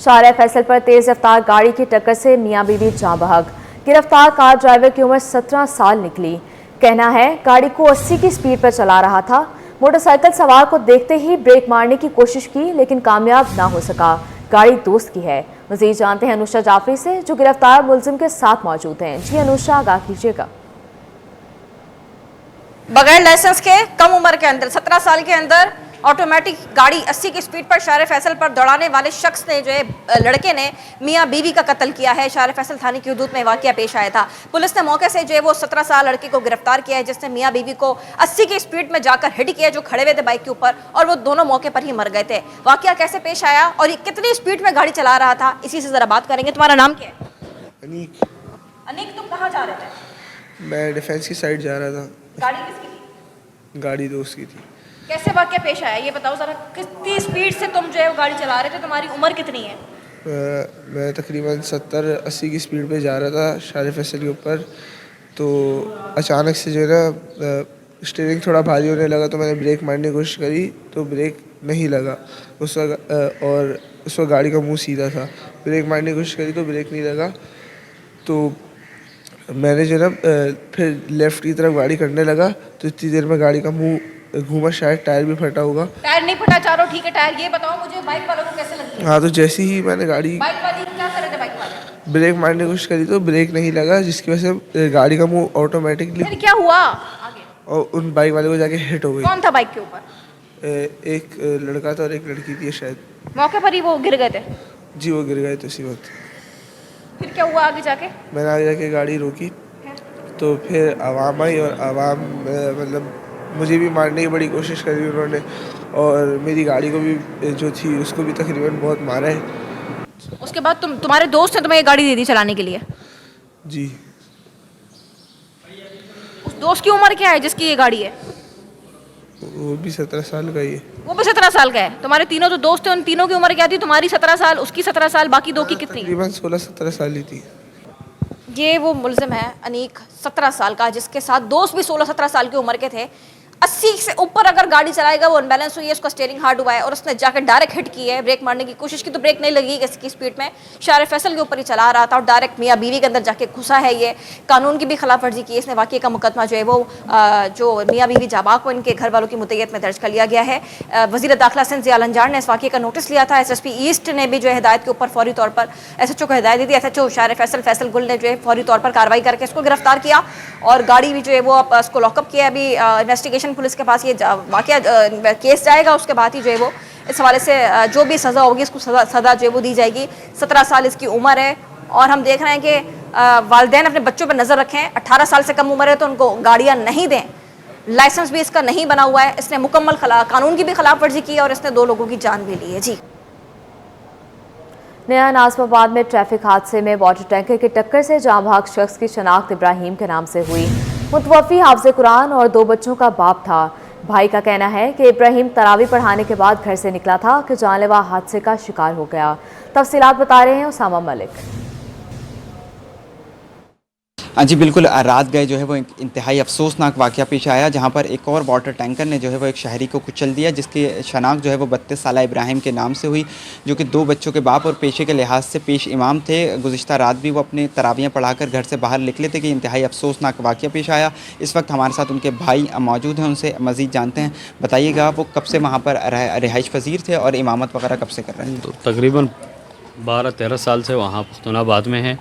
शाहरा फैसल पर तेज रफ्तार गाड़ी की टक्कर से मियां बीवी जाँ बहक। गिरफ्तार कार ड्राइवर की उम्र 17 साल निकली। कहना है गाड़ी को 80 की स्पीड पर चला रहा था। मोटरसाइकिल सवार को देखते ही ब्रेक मारने की कोशिश की लेकिन कामयाब ना हो सका। गाड़ी दोस्त की है। मजीद जानते हैं अनुषा जाफरी से जो गिरफ्तार मुलजिम के साथ मौजूद हैं। जी अनुषा, आगाह कीजिएगा। बगैर लाइसेंस के कम उम्र के अंदर 17 साल के अंदर ऑटोमेटिक गाड़ी 80 की स्पीड पर शाहरा फैसल पर दौड़ाने वाले शख्स ने जो है लड़के ने मियां बीवी का कत्ल किया है। शाहरा फैसल थाने की हदूद में वाकया पेश आया था। पुलिस ने मौके से जो है वो 17 साल लड़के को गिरफ्तार किया है जिसने मियां बीवी को 80 की स्पीड में जाकर हिट किया जो खड़े हुए थे बाइक के ऊपर, और वो दोनों मौके पर ही मर गए थे। वाकया कैसे पेश आया और ये कितनी स्पीड में गाड़ी चला रहा था, इसी से जरा बात करेंगे। तुम्हारा नाम क्या है? अनीक। अनीक, तुम कहाँ जा रहे थे? मैं डिफेंस की साइड जा रहा था। गाड़ी किसकी थी? गाड़ी दोस्त की थी। कैसे वाकया पेश आया ये बताओ जरा। कितनी स्पीड से तुम जो है वो गाड़ी चला रहे थे? तुम्हारी उम्र कितनी है? मैं तकरीबन 70-80 की स्पीड पे जा रहा था शाहरा फैसल के ऊपर। तो अचानक से जो है ना स्टीयरिंग थोड़ा भारी होने लगा तो मैंने ब्रेक मारने की कोशिश करी तो ब्रेक नहीं लगा उस वक्त, और उस वक्त गाड़ी का मुंह सीधा था। ब्रेक मारने की कोशिश करी तो ब्रेक नहीं लगा। तो मैंने जो है ना फिर लेफ़्ट की तरफ गाड़ी करने लगा तो इतनी देर में गाड़ी का मुंह घूमा, शायद टायर भी फटा होगा। टायर नहीं फटा, चारों ठीक है टायर। ये बताओ मुझे बाइक वालों को कैसे लगी? हाँ, तो जैसे ही मैंने गाड़ी बाइक वाले क्या कर रहे थे? बाइक वाले ब्रेक मारने की कोशिश करी तो ब्रेक नहीं लगा जिसकी वजह से गाड़ी का मुंह ऑटोमेटिकली फिर क्या हुआ आगे? और उन बाइक वाले को जाके हिट हो गई। कौन था बाइक के ऊपर? एक लड़का था और एक लड़की थी शायद। मौके पर ही वो गिर गए थे? जी, वो गिर गए थे उसी वक्त। फिर क्या हुआ आगे जाके? मैंने आगे जाके गाड़ी रोकी तो फिर आवाम आई और आवाम मतलब मुझे भी मारने की बड़ी कोशिश करी उन्होंने, और मेरी गाड़ी को भी जो थी उसको भी तकरीबन बहुत मारा है। उसके बाद तुम्हारे दोस्त ने तुम्हें ये गाड़ी दे दी चलाने के लिए? जी। उस दोस्त की उम्र क्या है जिसकी ये गाड़ी है? वो भी 17 साल का ही है। वो भी 17 साल का है। तुम्हारे तीनों जो दोस्त थे उन तीनों की उम्र क्या थी? तुम्हारी 17 साल, उसकी 17 साल, बाकी दो की कितनी? तकरीबन 16-17 साल ही थी। ये वो मुलजिम है अनीक, 17 साल का, जिसके साथ दोस्त भी 16-17 साल की उम्र के थे। 80 से ऊपर अगर गाड़ी चलाएगा वो अनबैलेंस हुई है, उसका स्टीयरिंग हार्ड हुआ है और उसने जाकर डायरेक्ट हिट की है। ब्रेक मारने की कोशिश की तो ब्रेक नहीं लगी इसकी स्पीड में। शाहरा फैसल के ऊपर ही चला रहा था और डायरेक्ट मियां बीवी के अंदर जाके घुसा है। ये कानून की भी खिलाफ वर्जी की। इसने वाकई का मुकदमा जो है वो जो मियां बीवी जाबाक को इनके घर वालों की मुतैयत में दर्ज कर लिया गया है। वज़ीर दाखिला सिंध ज़िया अंजार ने इस वाकये का नोटिस लिया था। SSP ईस्ट ने भी जो है हिदायत के ऊपर फौरी तौर पर SHO को हिदायत दी थी। SHO शाहरा फैसल गुल ने जो है फौरी तौर पर कार्रवाई करके इसको गिरफ्तार किया और गाड़ी भी जो है वो उसको लॉकअप किया। अभी इन्वेस्टिगेशन पुलिस के पास ये वाकया केस जाएगा, उसके बाद ही जो है वो इस हवाले से जो भी सज़ा होगी इसको सज़ा जो है वो दी जाएगी। 17 साल इसकी उम्र है और हम देख रहे हैं कि वालिदैन अपने बच्चों पर नज़र रखें। 18 साल से कम उम्र है तो उनको गाड़ियाँ नहीं दें। लाइसेंस भी इसका नहीं बना हुआ है। इसने मुकम्मल कानून की भी खिलाफ वर्जी की और इसने 2 लोगों की जान भी ली है। जी। नया नाज़िमाबाद में ट्रैफिक हादसे में वाटर टैंकर की टक्कर से जाँ बहक शख्स की शनाख्त इब्राहिम के नाम से हुई। मुतवफ़ी हाफ़िज़ कुरान और 2 बच्चों का बाप था। भाई का कहना है कि इब्राहिम तरावी पढ़ाने के बाद घर से निकला था कि जानलेवा हादसे का शिकार हो गया। तफसीलात बता रहे हैं उसामा मलिक। हाँ जी बिल्कुल, रात गए जो है वो इंतहाई अफसोसनाक वाक़या पेश आया जहाँ पर एक और वाटर टैंकर ने जो है वो एक शहरी को कुचल दिया जिसकी शनाख्त जो है वो 32 साला इब्राहिम के नाम से हुई, जो कि 2 बच्चों के बाप और पेशे के लिहाज से पेश इमाम थे। गुज़िश्ता रात भी वो अपने तरावियाँ पढ़ाकर घर से बाहर निकले थे कि इंतहाई अफसोसनाक वाक़या पेश आया। इस वक्त हमारे साथ उनके भाई मौजूद हैं, उनसे मज़ीद जानते हैं। बताइएगा वो कब से वहाँ पर रिहाइश पजीर थे और इमामत वगैरह कब से कर रहे हैं? तो तकरीबन 12-13 साल से वहाँ पुख्तनाबाद में हैं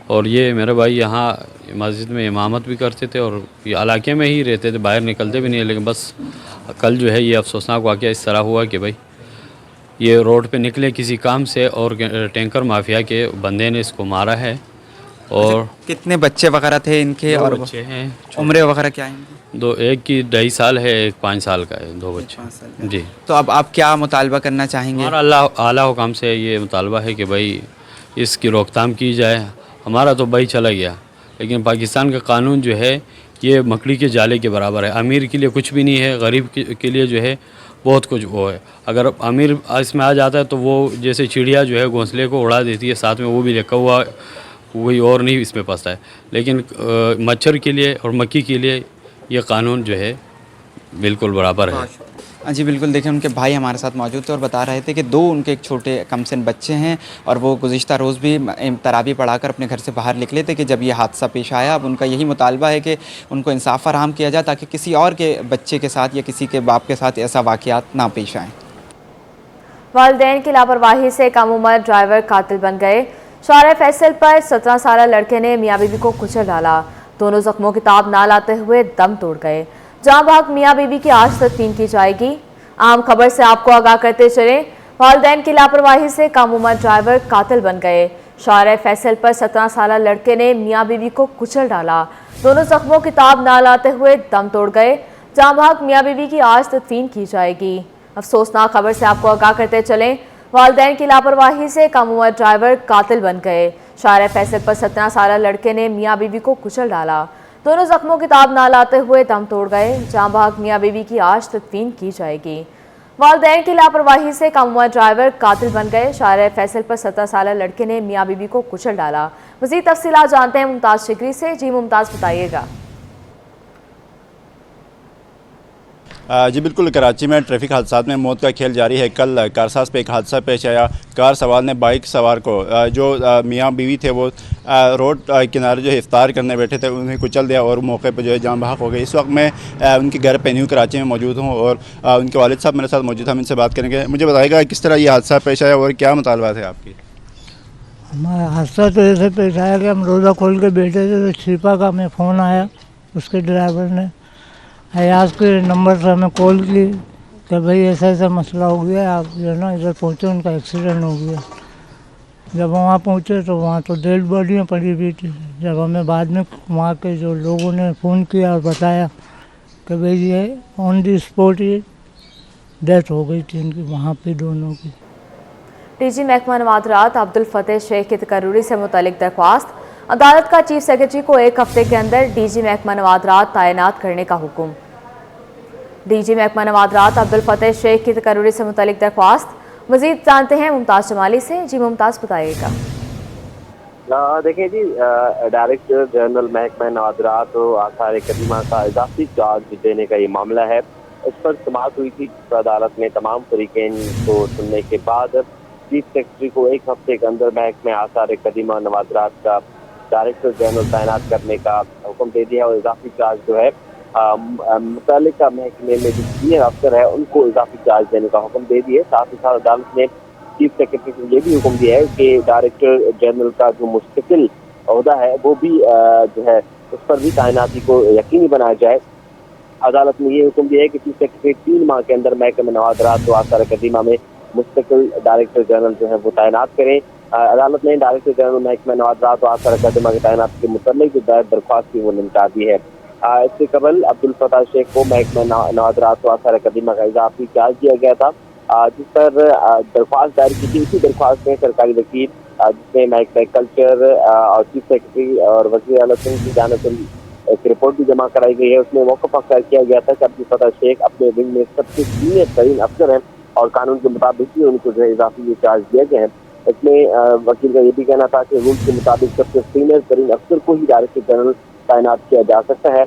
और ये मेरे भाई यहाँ मस्जिद में इमामत भी करते थे और ये इलाके में ही रहते थे, बाहर निकलते भी नहीं। लेकिन बस कल जो है ये अफसोसनाक वाक़या इस तरह हुआ कि भाई ये रोड पे निकले किसी काम से और टैंकर माफिया के बंदे ने इसको मारा है। और कितने बच्चे वगैरह थे इनके? और बच्चे हैं, उम्र वगैरह क्या है? 2, एक की 2.5 साल है, एक 5 साल का है, 2 बच्चे। जी। तो अब आप क्या मुतालबा करना चाहेंगे? हमारा अल्लाह आला हुकाम से ये मुतालबा है कि भाई इसकी रोकथाम की जाए। हमारा तो भाई चला गया लेकिन पाकिस्तान का कानून जो है ये मकड़ी के जाले के बराबर है। अमीर के लिए कुछ भी नहीं है, गरीब के लिए जो है बहुत कुछ वो है। अगर अमीर इसमें आ जाता है तो वो जैसे चिड़िया जो है घोंसले को उड़ा देती है, साथ में वो भी लिखा हुआ कोई और नहीं इसमें फंसता है। लेकिन मच्छर के लिए और मक्खी के लिए ये कानून जो है बिल्कुल बराबर है। जी बिल्कुल, देखिए उनके भाई हमारे साथ मौजूद थे और बता रहे थे कि 2 उनके एक छोटे कमसिन बच्चे हैं और वो गुज़िश्ता रोज़ भी तरावी पढ़ाकर अपने घर से बाहर निकले थे कि जब ये हादसा पेश आया। अब उनका यही मुतालबा है कि उनको इंसाफ़ फ़राहम किया जाए ताकि किसी और के बच्चे के साथ या किसी के बाप के साथ ऐसा वाक़यात ना पेश आएँ। वालिदैन की लापरवाही से कम उम्र ड्राइवर कातिल बन गए। शार फैसल पर 17 साल लड़के ने मियाँ बीवी को कुचल डाला। दोनों जख्मों की ताब ना लाते हुए दम तोड़ गए। जहां भाग मियाँ बीवी की आज तदफीन की जाएगी। आम खबर से आपको आगाह करते चले, वालिदैन की लापरवाही से कम उम्र ड्राइवर कातिल बन गए। शार फैसल पर 17 साल लड़के ने मियाँ बीवी को कुचल डाला। दोनों जख्मों की ताब ना लाते हुए दम तोड़ गए। जहां भाग मियाँ बीवी की आज तदफीन की जाएगी। अफसोसनाक खबर से आपको आगाह करते चलें, वालिदैन की लापरवाही से कम उम्र ड्राइवर कातिल बन गए। शार फैसल पर 17 साल लड़के ने मियाँ बीवी को कुचल डाला। दोनों जख्मों की ताब ना लाते हुए दम तोड़ गए। जहां भाग मियाँ बीवी की आज तदफीन की जाएगी। वालिदैन की लापरवाही से कम उम्र ड्राइवर कातिल बन गए। शार फैसल पर 17 साल लड़के ने मियाँ बीवी को कुचल डाला। मज़ीद तफसीलात जानते हैं मुमताज़ शिकरी से। जी मुमताज़, बताइएगा। जी बिल्कुल, कराची में ट्रैफिक हादसात में मौत का खेल जारी है। कल कारसाज पे एक हादसा पेश आया। कार सवार ने बाइक सवार को जो मियाँ बीवी थे वो रोड किनारे जो है इफ्तार करने बैठे थे उन्हें कुचल दिया और मौके पर जो है जान बहक हो गई। इस वक्त मैं उनके घर पे न्यू कराची में मौजूद हूँ और उनके वालिद साहब मेरे साथ मौजूद हैं। हम इनसे बात करेंगे। मुझे बताइएगा किस तरह ये हादसा पेश आया और क्या मुतालबा थे आपकी? हमारा हादसा तो ऐसे पेश आया कि हम रोज़ा खोल के बैठे थे तो छिपा का हमें फ़ोन आया। उसके ड्राइवर ने अयाज के नंबर से हमें कॉल की कि भाई ऐसा ऐसा मसला हो गया, आप जो है ना इधर पहुँचे, उनका एक्सीडेंट हो गया। जब वहाँ पहुँचे तो वहाँ तो डेड बॉडियाँ पड़ी हुई थी। जब हमें बाद में वहाँ के जो लोगों ने फ़ोन किया और बताया कि भाई ये on the spot he death हो गई थी इनकी, वहाँ पे दोनों की। डीजी महकमा नवादरात अब्दुल फतेह शेख की तकर्रुरी से मुतालिक दरख्वास्त। अदालत का चीफ सेक्रेटरी को 1 हफ्ते के अंदर डीजी महकमा नवादरात तैनात करने का हुक्म। डीजी महकमा नवादरात अब्दुल फतेह शेख की तकर्रुरी से मुतालिक दरख्वास्त। मजीद जानते हैं मुमताज़ जमाली से। जी मुमताज़, बताइएगा। देखिए जी, डायरेक्टर जनरल महकमा नवादरात और आसार कदीमा का इजाफी चार्ज देने का ये मामला है। इस पर समाअत हुई थी। अदालत ने तमाम फरीकैन को सुनने के बाद चीफ सेक्रेटरी को 1 हफ्ते के अंदर महकमा आसार कदीमा नवादरात का डायरेक्टर जनरल तैनात करने का हुक्म दे दिया और इजाफी चार्ज जो है मुतल्लिका महकमे में जो सीनियर अफसर है उनको इजाफी चार्ज देने का हुक्म दे दिए। साथ ही साथ अदालत ने चीफ सेक्रेटरी को ये भी हुक्म दिया है कि डायरेक्टर जनरल का जो मुस्तकिल ओहदा है वो भी जो है उस पर भी तैनाती को यकीनी बनाया जाए। अदालत ने ये हुक्म दिया है कि चीफ सेक्रेटरी 3 माह के अंदर महकमा नवादरात और आसार कदीमा में मुस्तकिल डायरेक्टर जनरल जो है वो तैनात करें। अदालत ने डायरेक्टर जनरल महकमा नवादरात और आसार कदीमा के तैनाती के मुतल्लिक जो दायर दरख्वास्त थी वो निपटा दी है। इससे कबल अब्दुल फतेह शेख को महकमा नवादरात और आसार कदीमा का इजाफी चार्ज दिया गया था, जिस पर दरख्वास्त दायर की थी। इसी दरख्वास्त में सरकारी वकील जिसमें महकमा कल्चर और चीफ सेक्रेटरी और वज़ीर आला सिंह की जानिब से एक रिपोर्ट भी जमा कराई गई है। उसमें मौक़िफ़ अख्तियार किया गया था कि अब्दुल फतेह शेख अपने विंग में सबसे सीनियर तरीन अफसर हैं और कानून के मुताबिक ही उनको जो है इजाफी चार्ज दिए गए हैं। इसमें वकील का ये भी कहना था कि रूल के मुताबिक सबसे सीनियर तरीन अफसर को ही डायरेक्टर जनरल तैनात किया जा सकता है।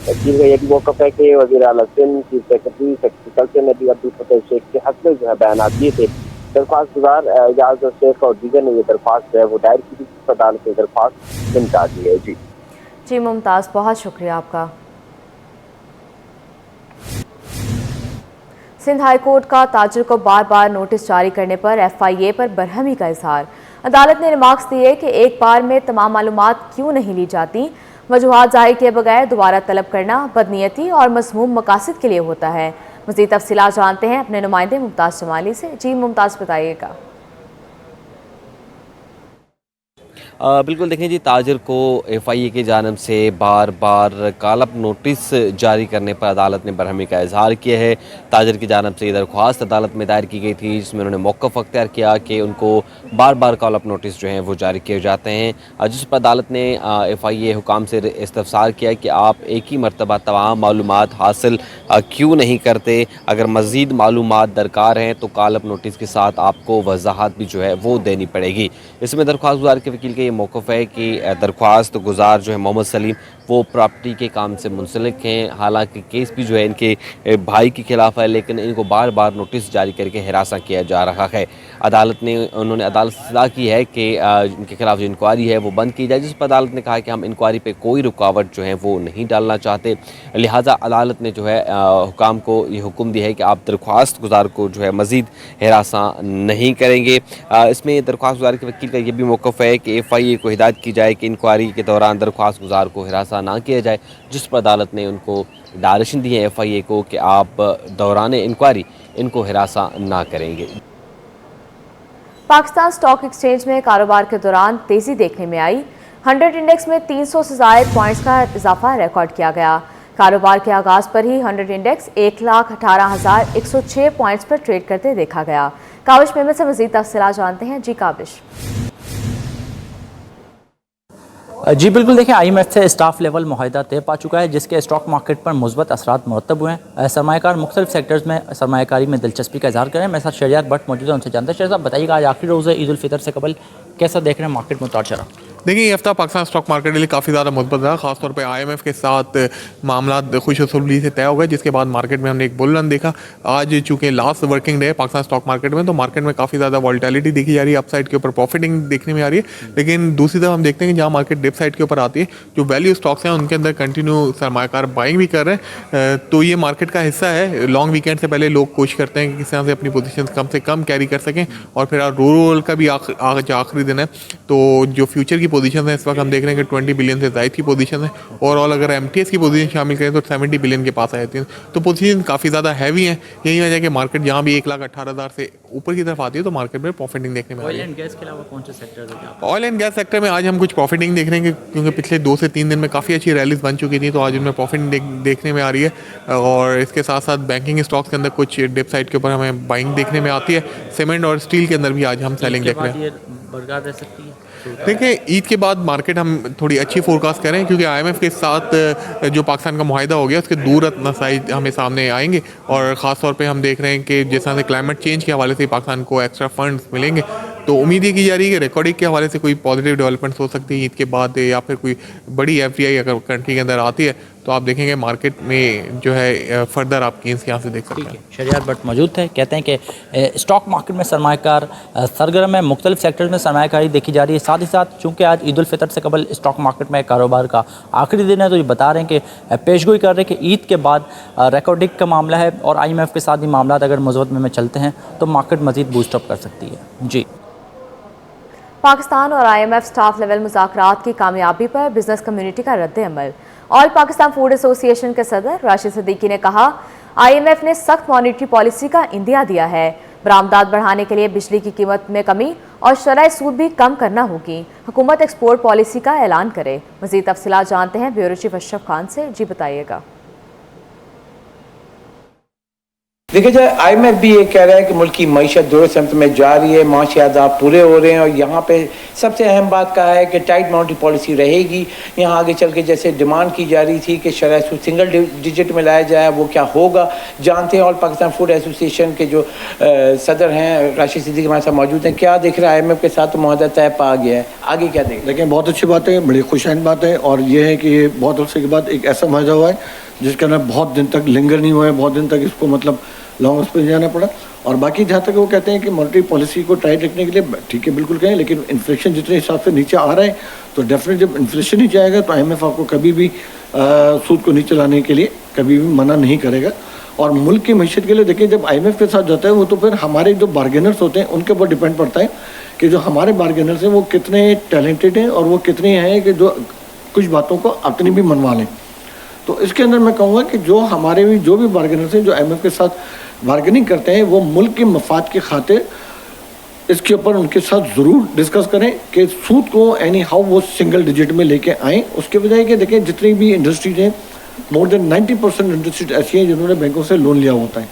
वकील का ये भी मौक़िफ़ है कि वज़ीर आला सिंह, चीफ सेक्रेटरी कल्चर ने भी अब्दुल फतेह शेख के हक़ में जो है बयानात दिए थे। दरख्वास्त गुजार एजाज शेख और दीगर ने ये दरख्वास्त जो है वो दायर की थी। अदालत ने दरख्वास्त निपटा दी है। जी मुमताज़, बहुत शुक्रिया आपका। सिंध हाई कोर्ट का ताजिर को बार बार नोटिस जारी करने पर FIA पर बरहमी का इजहार। अदालत ने रिमार्क्स दिए कि एक बार में तमाम मालूमात क्यों नहीं ली जाती। वजूहात जाहिर किए बगैर दोबारा तलब करना बदनीयती और मज़मूम मकासद के लिए होता है। मज़ीद तफसीलात जानते हैं अपने नुमाइंदे मुमताज़ जमाली से। जी मुमताज़, बताइएगा। बिल्कुल, देखें जी, ताजिर को FIA की जानिब से बार बार कालब नोटिस जारी करने पर अदालत ने बरहमी का इजहार किया है। ताजिर की जानिब से ये दरख्वास्त अदालत में दायर की गई थी जिसमें उन्होंने मौक़िफ़ अख्तियार किया कि उनको बार बार कालब नोटिस जो हैं वो जारी किए जाते हैं, जिस पर अदालत ने FIA हुकाम से इस्तफसार किया कि आप एक ही मरतबा तमाम मालूमात हासिल क्यों नहीं करते। अगर मज़ीद मालूमात दरकार हैं तो कालब नोटिस के साथ आपको वजाहत भी जो है वो देनी पड़ेगी। इसमें दरख्वास्त गुजार के वकील के ये मौक़िफ़ है कि दरख्वास्त गुजार जो है मोहम्मद सलीम वो प्रॉपर्टी के काम से मुंसलिक हैं। हालांकि केस भी जो है इनके भाई के खिलाफ है, लेकिन इनको बार बार नोटिस जारी करके हिरासा किया जा रहा है। उन्होंने अदालत से सलाह की है कि इनके खिलाफ जो इंक्वायरी है वो बंद की जाए, जिस पर अदालत ने कहा कि हम इंक्वायरी पे कोई रुकावट जो है वो नहीं डालना चाहते। लिहाजा अदालत ने जो है हुकाम को ये हुक्म दिया है कि आप दरख्वास्त गुजार को जो है मज़ीद हिरासा नहीं करेंगे। इसमें दरख्वास्त गुजार के वकील का ये भी मौक़िफ़ है कि FIA को हिदायत की जाए कि इंक्वायरी के दौरान दरख्वास्त गुजार को हिरासा ना किया जाए, जिस पर अदालत ने उनको डायरेक्शन दी है FIA को कि आप दौरान इंक्वायरी इनको हिरासा ना करेंगे। पाकिस्तान स्टॉक एक्सचेंज में कारोबार के दौरान तेजी देखने में आई। 100 इंडेक्स में 300 से ज़ायद पॉइंट्स का इजाफा रिकॉर्ड किया गया। कारोबार के आगाज पर ही 100 इंडेक्स 1,18,106 पॉइंट्स पर ट्रेड करते देखा गया। काबिश मेहमद से मज़ीद तफसीलात जानते हैं। जी काबिश। जी बिल्कुल, देखिए IMF से स्टाफ लेवल मुआहदा तय पा चुका है, जिसके स्टॉक मार्केट पर मुस्बत असरात मुरतब हुए हैं। सरमायाकार मुख्तलिफ सेक्टर्स में सरमायाकारी में दिलचस्पी का इजहार करें। मेरे साथ शहरियार भट्ट मौजूद है, उनसे जानते हैं। शहर साहब बताइएगा, आज आखिरी रोज़ है ईद उल फितर से कबल कैसा देख रहे हैं मार्केट में उतार चढ़ाव? देखिए, ये हफ्ता पाकिस्तान स्टॉक मार्केट के लिए काफ़ी ज़्यादा मुस्बत रहा। खासतौर पे IMF के साथ मामला खुश असुली से तय हो गए, जिसके बाद मार्केट में हमने एक बुल रन देखा। आज चूँकि लास्ट वर्किंग डे है पाकिस्तान स्टॉक मार्केट में, तो मार्केट में काफ़ी ज़्यादा वॉल्टिलिटी देखी जा रही है। अपसाइड के ऊपर प्रॉफिटिंग देखने में आ रही है, लेकिन दूसरी तरफ हम देखते हैं कि जहाँ मार्केट डिप साइड के ऊपर आती है, जो वैल्यू स्टॉक्स हैं उनके अंदर कंटिन्यू सरमायाकार बाइंग भी कर रहे हैं। तो ये मार्केट का हिस्सा है। लॉन्ग वीकेंड से पहले लोग कोशिश करते हैं कि किस तरह से अपनी पोजीशन कम से कम कैरी कर सकें, और फिर रोल का भी आज आखिरी दिन है। तो जो फ्यूचर की पोजीशन है इस वक्त हम देख रहे हैं कि 20 बिलियन से ज़ायद की पोजीशन है। ओवरऑल अगर MTS की पोजीशन शामिल करें तो 70 बिलियन के पास आ जाती है। तो पोजीशन काफ़ी ज़्यादा हैवी है। यही वजह है कि मार्केट जहाँ भी 1,18,000 से ऊपर की तरफ आती है तो मार्केट में प्रॉफिटिंग देखने में आ रही है। ऑयल एंड गैस के अलावा कौन से सेक्टर है? ऑयल एंड गैस सेक्टर में आज हम कुछ प्रॉफिटिंग देख रहे हैं, क्योंकि पिछले 2 से 3 दिन में काफ़ी अच्छी रैलीज बन चुकी थी, तो आज उनमें प्रॉफिट देखने में आ रही है। और इसके साथ साथ बैंकिंग स्टॉक्स के अंदर कुछ डिप साइड के ऊपर हमें बाइंग देखने में आती है। सीमेंट और स्टील के अंदर भी आज हम सेलिंग देख रहे हैं। बरकरार रह सकती है? देखिए, ईद के बाद मार्केट हम थोड़ी अच्छी फोरकास्ट करें, क्योंकि IMF के साथ जो पाकिस्तान का मुआहिदा हो गया उसके दूर नसाइज हमें सामने आएंगे। और ख़ास तौर पे हम देख रहे हैं कि जिस तरह से क्लाइमेट चेंज के हवाले से पाकिस्तान को एक्स्ट्रा फंड्स मिलेंगे, तो उम्मीद ये की जा रही है कि रिकॉर्डिंग के हवाले से कोई पॉजिटिव डेवलपमेंट्स हो सकती है ईद के बाद, या फिर कोई बड़ी FDI अगर कंट्री के अंदर आती है तो आप देखेंगे मार्केट में जो है फर्दर आप गेंस यहाँ से देख सकते हैं। शहरियार भट्ट मौजूद थे, कहते हैं कि स्टॉक मार्केट में सरमायाकार सरगर्म है, मुख्तलिफ सेक्टर्स में सरमायाकारी देखी जा रही है। साथ ही साथ चूँकि आज ईद उल फितर से कबल स्टॉक मार्केट में कारोबार का आखिरी दिन है, तो ये बता रहे हैं कि पेशगोई कर रहे हैं कि ईद के बाद रिकॉर्डिंग का मामला है, और IMF के साथ भी मामला अगर मुज़व्वत में चलते हैं तो मार्केट मज़ीद बूस्टअप कर सकती है। जी। पाकिस्तान और IMF स्टाफ लेवल मुज़ाकरात की कामयाबी पर बिजनेस कम्युनिटी का रद्द अमल। ऑल पाकिस्तान फूड एसोसिएशन के सदर राशिद सिद्दीकी ने कहा, IMF ने सख्त मॉनिटरी पॉलिसी का इंदिया दिया है। बरामदात बढ़ाने के लिए बिजली की कीमत में कमी और शरह सूद भी कम करना होगी। हुकूमत एक्सपोर्ट पॉलिसी का ऐलान करे। मज़ीद तफसीलात जानते हैं ब्यूरो चीफ अशरफ खान से। जी बताइएगा। देखिए जाए, IMF भी ये कह रहा है कि मुल्क की मईशत दुरुस्त समत में जा रही है, माशी आदाब पूरे हो रहे हैं, और यहाँ पे सबसे अहम बात कहा है कि टाइट मॉनिटरी पॉलिसी रहेगी। यहाँ आगे चल के जैसे डिमांड की जा रही थी कि शरह सूद सिंगल डिजिट में लाया जाए, वो क्या होगा जानते हैं। ऑल पाकिस्तान फूड एसोसिएशन के जो सदर हैं राशिद सिद्दीकी हमारे साथ मौजूद हैं। क्या देख रहे हैं, IMF के साथ तो मुआहदा तय पा गया है, आगे क्या देख? लेकिन बहुत अच्छी बात है, बड़ी खुशहाल बात है, और ये है कि ये बहुत अरसे के बाद एक ऐसा मुआहदा हुआ है जिसके अंदर बहुत दिन तक लिंगर नहीं हुआ है, बहुत दिन तक इसको मतलब लॉन्ग उस पर जाना पड़ा। और बाकी जहाँ तक वो कहते हैं कि मॉनेटरी पॉलिसी को टाइट रखने के लिए ठीक है, बिल्कुल कहें, लेकिन इन्फ्लेशन जितने हिसाब से नीचे आ रहा है तो डेफिनेट जब इन्फ्लेशन नीचे आएगा तो IMF आपको कभी भी सूद को नीचे लाने के लिए कभी भी मना नहीं करेगा। और मुल्क की मईशत के लिए देखिए, जब IMF के साथ जाता है वो तो फिर हमारे जो बार्गेनर्स होते हैं उनके ऊपर डिपेंड पड़ता है कि जो हमारे बार्गेनर्स हैं वो कितने टैलेंटेड हैं और वो कितने हैं कि जो कुछ बातों को अपनी भी मनवा लें। तो इसके अंदर मैं कहूँगा कि जो हमारे भी जो भी बार्गेनर्स हैं जो IMF के साथ बार्गेनिंग करते हैं, वो मुल्क के मफाद की खातिर इसके ऊपर उनके साथ ज़रूर डिस्कस करें कि सूद को एनी हाउ वो सिंगल डिजिट में लेके आएँ। उसके बजाय कि देखें जितनी भी इंडस्ट्रीज हैं, मोर देन 90% इंडस्ट्रीज ऐसी हैं जिन्होंने बैंकों से लोन लिया होता है।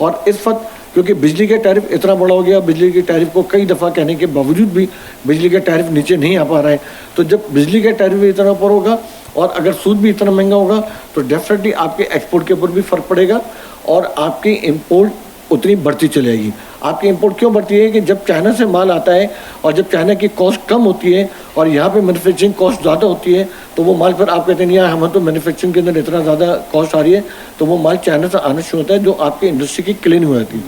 और इस वक्त क्योंकि बिजली का टैरिफ इतना बड़ा हो गया, बिजली के टैरिफ को कई दफ़ा कहने के बावजूद भी बिजली का टैरिफ नीचे नहीं आ पा रहा है, तो जब बिजली का टैरिफ भी इतना ऊपर होगा और अगर सूद भी इतना महंगा होगा तो डेफिनेटली आपके एक्सपोर्ट के ऊपर भी फ़र्क पड़ेगा और आपकी इंपोर्ट उतनी बढ़ती चलेगी। आपकी इंपोर्ट क्यों बढ़ती है कि जब चाइना से माल आता है और जब चाइना की कॉस्ट कम होती है और यहाँ पे मैन्युफैक्चरिंग कॉस्ट ज़्यादा होती है तो वो माल फिर आप कहते नहीं यार हमें तो मैन्युफैक्चरिंग के अंदर इतना ज़्यादा कॉस्ट आ रही है, तो वो माल चाइना से आना शुरू होता है जो आपकी इंडस्ट्री की क्लीन हो जाती है।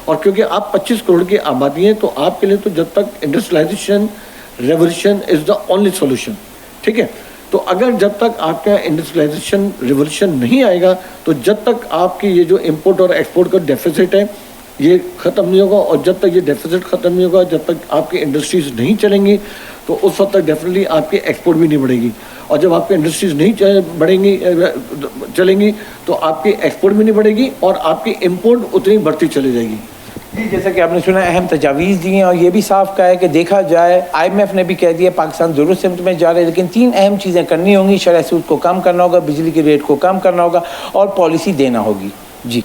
और क्योंकि आप 25 करोड़ की आबादी है तो आपके लिए तो जब तक industrialisation revolution is the only solution, ठीक है। तो अगर जब तक आपका इंडस्ट्रियलाइजेशन रिवोल्यूशन नहीं आएगा तो जब तक आपकी ये जो इंपोर्ट और एक्सपोर्ट का डेफिसिट है ये ख़त्म नहीं होगा, और जब तक ये डेफिसिट ख़त्म नहीं होगा, जब तक आपकी इंडस्ट्रीज़ नहीं चलेंगी तो उस वक्त तक डेफिनेटली आपकी एक्सपोर्ट भी नहीं बढ़ेगी, और जब आपकी इंडस्ट्रीज़ नहीं बढ़ेंगी चलेंगी तो आपकी एक्सपोर्ट भी नहीं बढ़ेगी और आपकी इंपोर्ट उतनी बढ़ती चली जाएगी। जी, जैसा कि आपने सुना अहम तजावीज़ दी हैं और ये भी साफ कहा है कि देखा जाए IMF ने भी कह दिया पाकिस्तान दुरुस्त सिमत में जा रहा है, लेकिन 3 अहम चीज़ें करनी होंगी। शरह सूद को कम करना होगा, बिजली के रेट को कम करना होगा और पॉलिसी देना होगी। जी,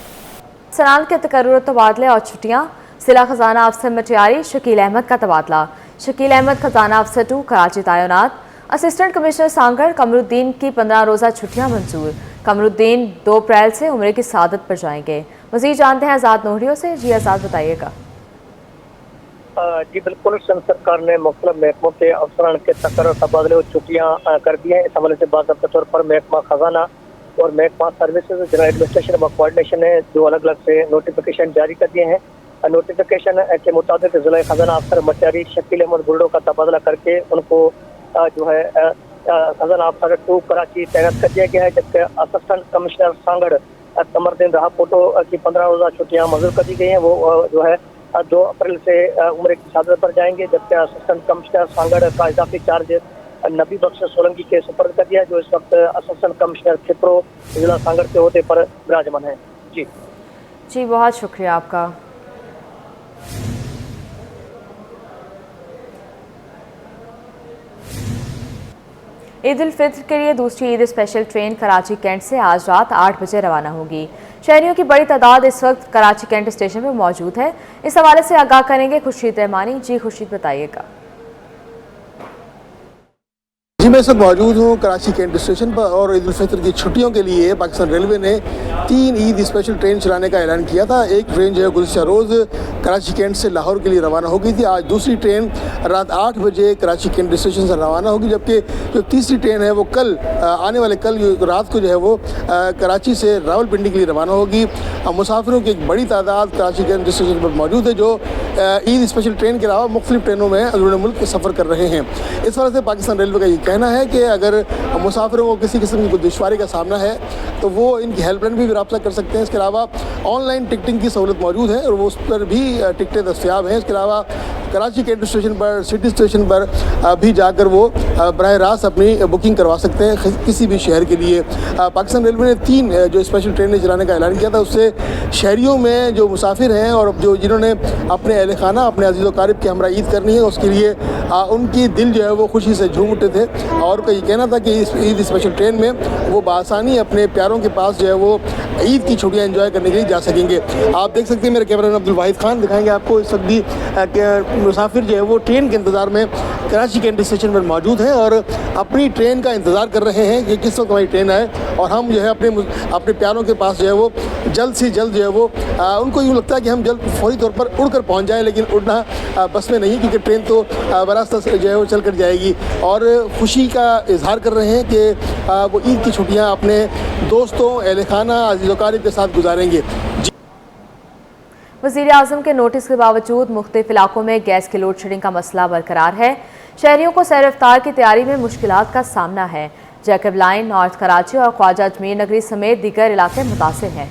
सनाल के तकर्रुर तबादले और छुट्टियाँ। जिला खजाना अफसर में तैयारी, शकील अहमद का तबादला। शकील अहमद खजाना अफसर 2 कराची तैनात। असिस्टेंट कमिश्नर सांगड़ कमरुद्दीन की 15 रोज़ा छुट्टियाँ मंजूर। कमरुद्दीन 2 अप्रैल से उम्रे की सादत पर जाएंगे। मज़ीद जानते हैं आज़ाद नोहरियों से। जी आज़ाद, बताइएगा। जी बिल्कुल, सिंध सरकार ने मुख्तलिफ महकमों के अफसरान के तकर्रुर तबादले और छुट्टियाँ कर दी हैं। इस हवाले से बाज़ाब्ता तौर पर महकमा खजाना और महकमा सर्विसेज जिला एडमिनिस्ट्रेशन व कोऑर्डिनेशन ने 2 अलग अलग से नोटिफिकेशन जारी कर दिए हैं। नोटिफिकेशन के मुताबिक जिला खजाना अफसर मटियारी शकील अहमद गुर्डो का तबादला करके उनको जो है खजाना अफसर 2 कराची तैनात कर दिया गया है, जबकि असिस्टेंट कमिश्नर सांगड़ कमरुद्दीन राहपोटो की 15 रोज़ा छुट्टियाँ मंजूर कर दी गई हैं। वो जो है 2 अप्रैल से उम्र की सादत पर जाएंगे, जबकि असिस्टेंट कमिश्नर सांगड़ का इजाफी चार्ज नबी बख्श सोलंकी के सुपर्द कर दिया, जो इस वक्त असिस्टेंट कमिश्नर खिपरो जिला सांगड़ के होते पर विराजमान है। जी बहुत शुक्रिया आपका। ईद उल फित्र के लिए दूसरी Eid special train Karachi cantt से आज रात 8 बजे रवाना होगी। शहरियों की बड़ी तादाद इस वक्त कराची कैंट स्टेशन पर मौजूद है। इस हवाले से आगाह करेंगे खुर्शीद रहमानी। जी खुर्शीद, बताइएगा। जी, मैं इस वक्त मौजूद हूँ कराची कैंट स्टेशन पर और ईद उल फित्र की छुट्टियों के लिए पाकिस्तान रेलवे ने 3 ईद स्पेशल ट्रेन चलाने का ऐलान किया था। एक ट्रेन जो है गुज़श्ता रोज़ कराची कैंट से लाहौर के लिए रवाना हो गई थी। आज दूसरी ट्रेन रात 8 बजे कराची कैंट स्टेशन से रवाना होगी, जबकि जो तीसरी ट्रेन है वो कल आने वाले कल रात को जो है वो कराची से रावलपिंडी के लिए रवाना होगी। मुसाफिरों की एक बड़ी तादाद कराची कैंट स्टेशन पर मौजूद है जो ईद स्पेशल ट्रेन के अलावा मुख्तलिफ ट्रेनों में अंदरूनी मुल्क सफ़र कर रहे हैं। इस वजह से पाकिस्तान रेलवे का ये कहना है कि अगर मुसाफिरों को किसी किस्म की कोई दुश्वारी का सामना है तो वो इनकी हेल्पलाइन भी रब्ता कर सकते हैं। इसके अलावा ऑनलाइन टिकटिंग की सहूलत मौजूद है और वो उस पर भी टिकटें दस्तयाब हैं। इसके अलावा कराची कैंट स्टेशन पर, सिटी स्टेशन पर भी जाकर वो बराह रास्त अपनी बुकिंग करवा सकते हैं किसी भी शहर के लिए। पाकिस्तान रेलवे ने 3 जो स्पेशल ट्रेनें चलाने का ऐलान किया था, उससे शहरियों में जो मुसाफिर हैं और जो जिन्होंने अपने अहल खाना अपने अजीज़ व क़ारिब की हमरा ईद करनी है उसके लिए उनकी दिल जो है वो खुशी से झूम उठे थे और उनका ये कहना था कि इस ईद स्पेशल ट्रेन में वो बआसानी अपने प्यारों के पास जो है वो ईद की छुट्टियाँ एंजॉय करने के लिए जा सकेंगे। आप देख सकते हैं, मेरे कैमरामैन अब्दुल वाहिद खान दिखाएंगे आपको। इस वक्त भी मुसाफिर जो है वो ट्रेन के इंतज़ार में कराची कैंट स्टेशन पर मौजूद हैं और अपनी ट्रेन का इंतज़ार कर रहे हैं कि किस वक्त हमारी ट्रेन आए और हम जो है अपने प्यारों के पास जो है वो जल्द से जल्द जो है वो उनको यूँ लगता है कि हम जल्द फौरी तौर पर उड़ कर पहुँच जाएँ, लेकिन उड़ना बस में नहीं, क्योंकि ट्रेन तो बरास्ता से जो है वो चल कर जाएगी। और खुशी का इजहार कर रहे हैं कि वो ईद की छुट्टियाँ अपने दोस्तों, अहल खाना, अज़ीज़ व क़ारिब के साथ गुजारेंगे। वज़ीर आज़म के नोटिस के बावजूद मुख्तलिफ इलाकों में गैस की लोड शेडिंग का मसला बरकरार है। शहरियों को सैर इफ्तार की तैयारी में मुश्किलात का सामना है। जैकब लाइन, नॉर्थ कराची और ख्वाजा अजमीर नगरी समेत दीगर इलाके मुतासिर हैं।